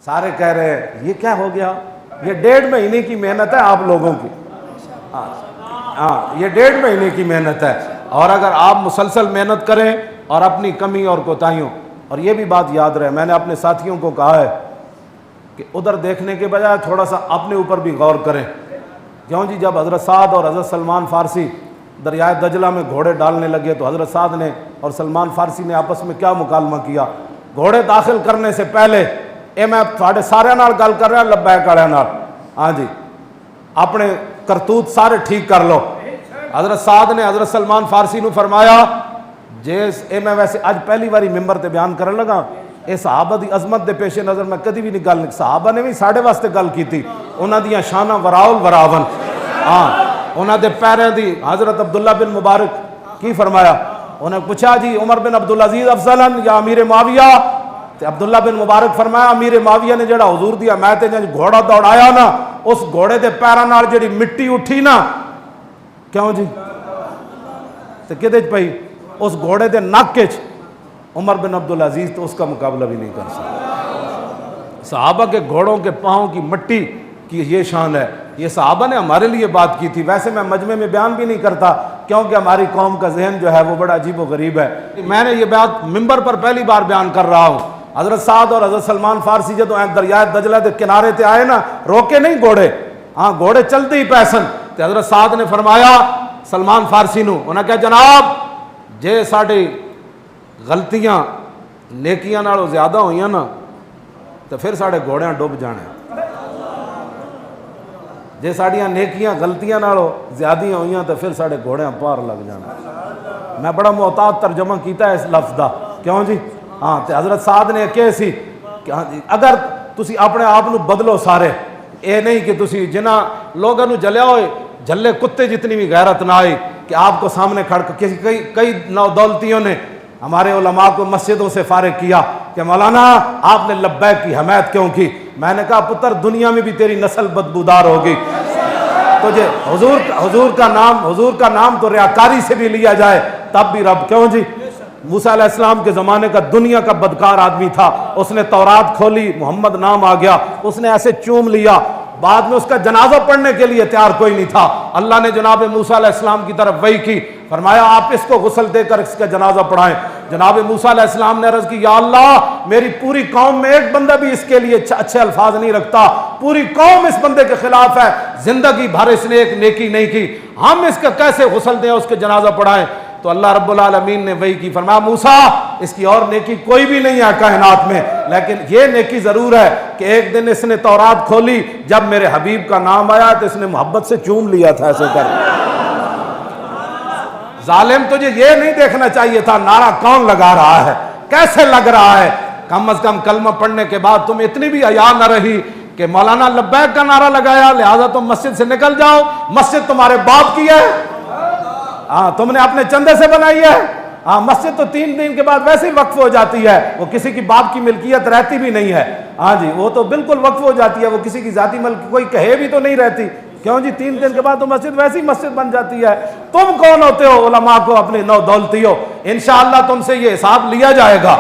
سارے کہہ رہے ہیں یہ کیا ہو گیا، یہ 1.5 مہینے کی محنت ہے آپ لوگوں کی، ہاں یہ 1.5 مہینے کی محنت ہے، اور اگر آپ مسلسل محنت کریں اور اپنی کمی اور کوتاہیوں، اور یہ بھی بات یاد رہے، میں نے اپنے ساتھیوں کو کہا ہے کہ ادھر دیکھنے کے بجائے تھوڑا سا اپنے اوپر بھی غور کریں۔ کیوں جی، جب حضرت سعد اور حضرت سلمان فارسی دریائے دجلہ میں گھوڑے ڈالنے لگے تو حضرت سعد نے اور سلمان فارسی نے آپس میں کیا مکالمہ کیا؟ گھوڑے داخل کرنے سے پہلے اے میں تھوڑے سارے نال گل کر رہا لبیک والے نال، ہاں جی اپنے کرتوت سارے ٹھیک کر لو۔ حضرت سعد نے حضرت سلمان فارسی نو فرمایا جیس اے میں ویسے اج پہلی باری ممبر تے بیان کرن لگا، اے صحابہ دی عظمت دے پیش نظر میں کدی بھی نہیں گل نہیں، صحابہ نے بھی ساڈے واسطے گل کیتی، انہاں دیاں شاناں وراول وراون، ہاں انہاں دے پیریں دی۔ حضرت عبداللہ بن مبارک کی فرمایا، انہیں پوچھا جی عمر بن عبدالعزیز افضلن یا امیر معاویہ، تے عبداللہ بن مبارک فرمایا امیر معاویہ نے جڑا حضور دیا میں تے جنج گھوڑا دوڑایا نا، اس گھوڑے دے پیراں نال جڑی مٹی اٹھی نا، کیوں جی تے کدے چ پئی؟ اس گھوڑے دے نک وچ۔ عمر بن عبدالعزیز تو اس کا مقابلہ بھی نہیں کر سکتا۔ صحابہ کے گھوڑوں کے پاؤں کی مٹی کی یہ شان ہے، یہ صحابہ نے ہمارے لیے بات کی تھی۔ ویسے میں مجمع میں بیان بھی نہیں کرتا کیونکہ ہماری قوم کا ذہن جو ہے وہ بڑا عجیب و غریب ہے۔ میں نے یہ بات ممبر پر پہلی بار بیان کر رہا ہوں۔ حضرت سعد اور حضرت سلمان فارسی جدو دریائے دجلہ دے کنارے تے آئے نا، روکے نہیں گھوڑے، ہاں گھوڑے چلتے ہی پیسن، تے حضرت سعد نے فرمایا سلمان فارسی نو، انہاں کہا جناب جے ساڑی غلطیاں نیکیاں نالوں زیادہ ہوئیاں نا تو پھر ساڑے گھوڑیاں ڈوب جانے، جے ساڑیاں نیکیاں غلطیاں نالوں زیادہ ہوئیاں تو پھر ساڑے گھوڑیاں پار لگ جانے۔ میں بڑا محتاط ترجمہ کیتا ہے اس لفظ دا، کیوں جی ہاں تے حضرت سعد نے کہے سی کہ ہاں جی اگر تسی اپنے آپ نو بدلو سارے، اے نہیں کہ تسی جنہ لوگاں نو جلیا ہوئے جھلے کتے جتنی بھی غیرت نہ آئی کہ آپ کو سامنے کھڑ کر کئی نودولتیوں نے ہمارے علماء کو مسجدوں سے فارغ کیا کہ مولانا آپ نے لبیک کی حمایت کیوں کی؟ میں نے کہا پتر دنیا میں بھی تیری نسل بدبودار ہوگی، تجھے حضور کا نام تو ریاکاری سے بھی لیا جائے تب بھی رب، کیوں جی موسیٰ علیہ السلام کے زمانے کا دنیا کا بدکار آدمی تھا، اس نے تورات کھولی، محمد نام آ گیا، اس نے ایسے چوم لیا، بعد میں اس کا جنازہ پڑھنے کے لیے تیار کوئی نہیں تھا۔ اللہ نے جناب موسیٰ علیہ السلام کی طرف وحی کی، فرمایا آپ اس کو غسل دے کر اس کا جنازہ پڑھائیں۔ جناب موسیٰ علیہ السلام نے عرض کی یا اللہ میری پوری قوم میں ایک بندہ بھی اس کے لیے اچھے الفاظ نہیں رکھتا، پوری قوم اس بندے کے خلاف ہے، زندگی بھر اس نے ایک نیکی نہیں کی، ہم اس کا کیسے غسل دیں، اس کے جنازہ پڑھائیں؟ تو اللہ رب العالمین نے وحی کی، فرمایا موسیٰ اس کی اور نیکی کوئی بھی نہیں ہے کائنات میں، لیکن یہ نیکی ضرور ہے کہ ایک دن اس نے تورات کھولی، جب میرے حبیب کا نام آیا تو اس نے محبت سے چوم لیا تھا ایسے کر۔ ظالم تجھے یہ نہیں دیکھنا چاہیے تھا نعرہ کون لگا رہا ہے، کیسے لگ رہا ہے، کم از کم کلمہ پڑھنے کے بعد تم اتنی بھی حیا نہ رہی کہ مولانا لبیک کا نعرہ لگایا لہذا تم مسجد سے نکل جاؤ، مسجد تمہارے باپ کی ہے، ہاں تم نے اپنے چندے سے بنائی ہے، ہاں مسجد تو 3 دن کے بعد ویسے ہی وقف ہو جاتی ہے، وہ کسی کی باپ کی ملکیت رہتی بھی نہیں ہے، ہاں جی وہ تو بالکل وقف ہو جاتی ہے، وہ کسی کی ذاتی ملک کوئی کہے بھی تو نہیں رہتی، کیوں جی 3 دن کے بعد تو مسجد ویسی مسجد بن جاتی ہے۔ تم کون ہوتے ہو علماء کو اپنی نو دولتی ہو، انشاءاللہ تم سے یہ حساب لیا جائے گا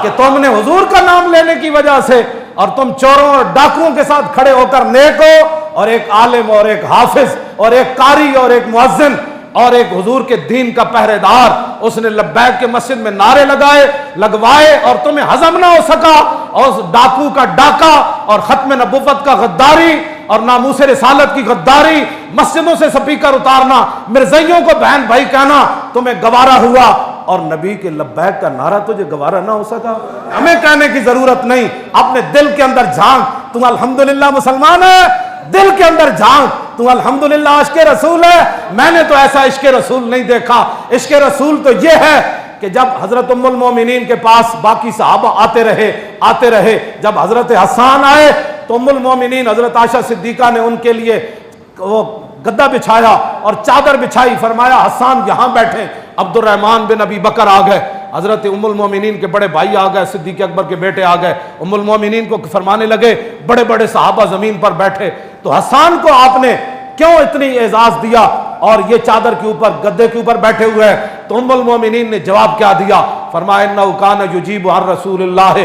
کہ تم نے حضور کا نام لینے کی وجہ سے اور تم چوروں اور ڈاکوؤں کے ساتھ کھڑے ہو کر نیک ہو، اور ایک عالم اور ایک حافظ اور ایک قاری اور ایک مؤذن اور ایک حضور کے دین کا پہرے دار، اس نے لبیک کے مسجد میں نعرے لگوائے اور تمہیں ہضم نہ ہو سکا، اور اس ڈاکو کا ڈاکہ اور ختم نبوت کا غداری اور ناموس رسالت کی غداری، مسجدوں سے سپیکر اتارنا، مرزائیوں کو بہن بھائی کہنا تمہیں گوارا ہوا، اور نبی کے لبیک کا نعرہ تجھے گوارا نہ ہو سکا؟ ہمیں کہنے کی ضرورت نہیں، اپنے دل کے اندر جھانک، تم الحمدللہ مسلمان ہے، دل کے اندر جھانک، تم الحمدللہ عشق رسول ہے۔ میں نے تو ایسا عشق رسول نہیں دیکھا، عشق رسول تو یہ ہے کہ جب حضرت ام المومنین کے پاس باقی صحابہ آتے رہے، جب حضرت حسان آئے تو ام المومنین حضرت عائشہ صدیقہ نے ان کے لیے وہ گدا بچھایا اور چادر بچھائی، فرمایا حسان یہاں بیٹھیں، عبد الرحمن بن ابی بکر آ گئے، حضرت ام المومنین کے بڑے بھائی آ گئے، صدیق اکبر کے بیٹے آ گئے، ام المومنین کو فرمانے لگے، بڑے بڑے صحابہ زمین پر بیٹھے، تو حسان کو آپ نے کیوں اتنی اعزاز دیا اور یہ چادر کے اوپر گدے کے اوپر بیٹھے ہوئے ہیں؟ تو ام المومنین نے جواب کیا دیا؟ فرمایا انہ کان یجیب عن رسول اللہ